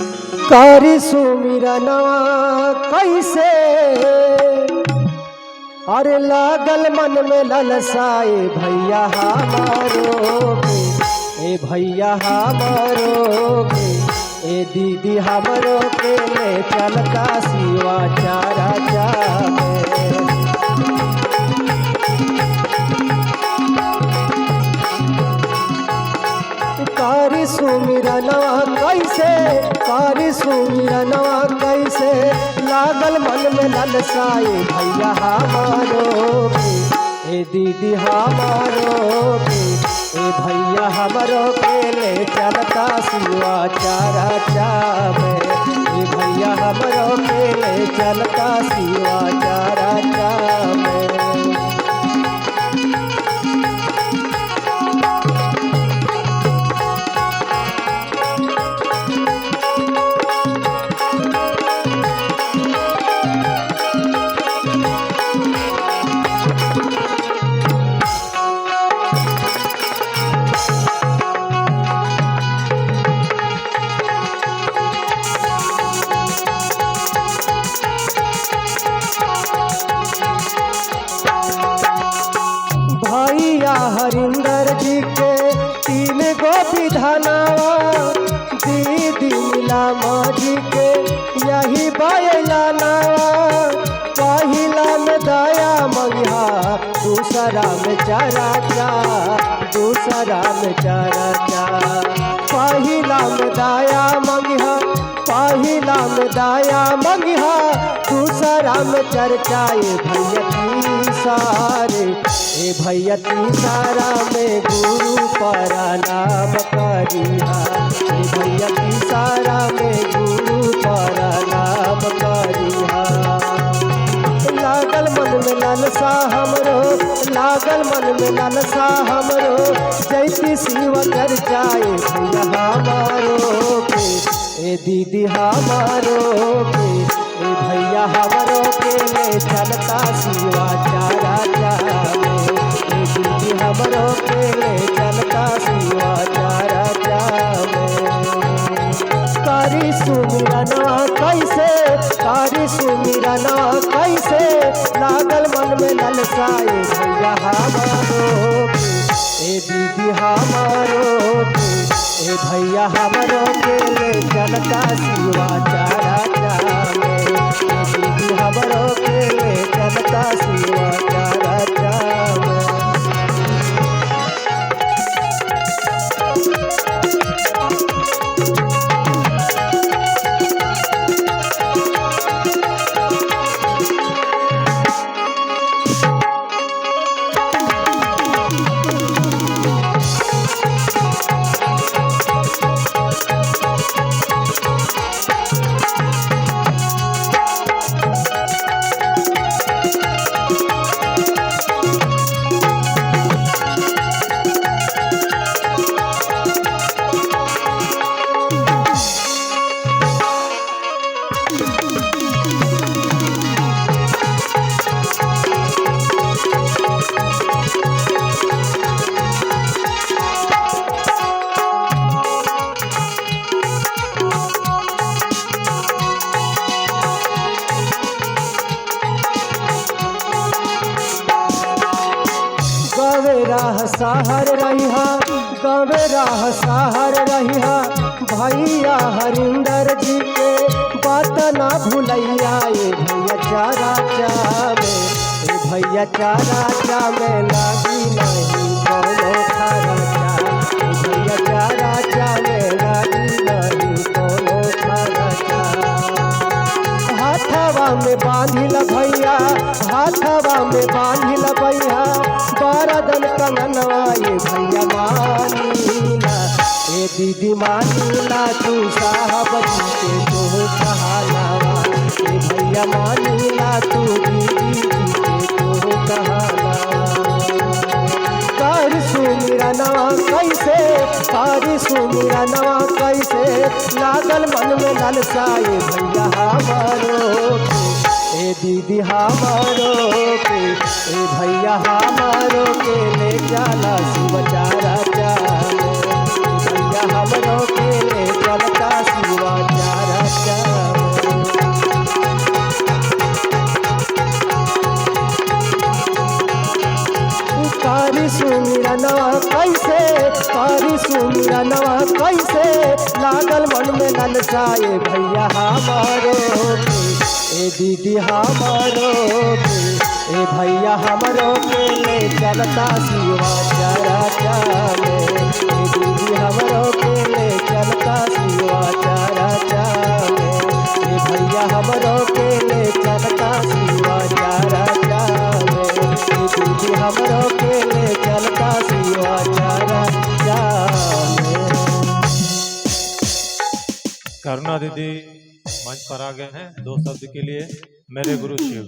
कारी सुमिरनवा कैसे अरे लागल मन में ललसाए भैया हमारो के, ए भैया हमारो के, ए दीदी हमारो के ले चलता शिवा चारा चाहे। कारी सुमिरनवा कैसे, कारी सुमिरनवा कैसे लागल मन में ललसाए भैया हमारो के, ए दीदी हमारो के, ए भैया हमारो के ले चलता शिवा चारा चाहे। ए भैया हमारो के ले चलता शिवा चारा चाहे। भैया हरिंदर जी के 3 गो विधानवा, दीदी नीलामा जी के यही बयलानवा। पहिला में दया मंगिहा, दूसरा में चारा चा, दूसरा में चारा चा। पहिला में दया मंगिहा, पहिला में दया मंगिहा, दूसरा में चर्चाए भैया सारे। ए भैया तीसरा में गुरु प्रणाम करिहा, ए भैया तीसरा में गुरु प्रणाम करिहा। लागल मन में लालसा हमरो, लागल मन में लालसा हमरो, जैती शिव चर्चाए भैया हमारो के, ए दीदी हमारो के, ए भैया हमारो के ले चलता शिवा चारा चाहे। ए दीदी हमारो के ले चलता शिवा चारा चाहे। कारी सुमिरनवा कैसे, कारी सुमिरनवा कैसे लागल मन में ललसाए भैया हमारो के, ए दीदी हमारो के, ए भैया हमारो के ले चलता शिवा चारा चाहे। ए दीदी हमारो के ले चलता शिवा चारा चाहे। गवे राह सहर रहिहा, गवे राह सहर रहिहा, भैया हरिंदर जी के बात ना भूलैया। ए भैया चारा चावे, ए भैया चारा चावे लागी नहीं कोनो खर्चा। ए भैया चारा चावे लागी नहीं कोनो खर्चा। हाथवा में बांधिल भैया, हाथवा में बांधिल भैया, बारदन कंगनवा। ए भैया मानीला, ए दीदी मानीला, तू साहब जी के तो कहानावा। ए भैया मानीला, तू दीदी जी के तो कहानावा। कारी सुमिरनवा कैसे, कारी सुमिरनवा कैसे लागल मन में ललसाए भैया हमारो के, ए दीदी हमारो के, ए भैया हमारो के ले चला शिव चारा चाहे। भैया हमारो के ले चलता शिवा चाहे। दर्शनवा कैसे लागल मन में ललसा ए भैया हमारो के, ए दीदी हमारो के, ए भैया हमरो के ले चलता शिवा चारा चाले, ए दीदी हमरो के ले चलता शिवा चारा चाले, ए भैया हमरो के ले चलता शिवा चारा चाले, ए दीदी हमरो के ले चलता शिवा चारा चाले। करुणा दीदी मंच पर आ गए हैं 2 शब्द के लिए। मेरे गुरु शिव।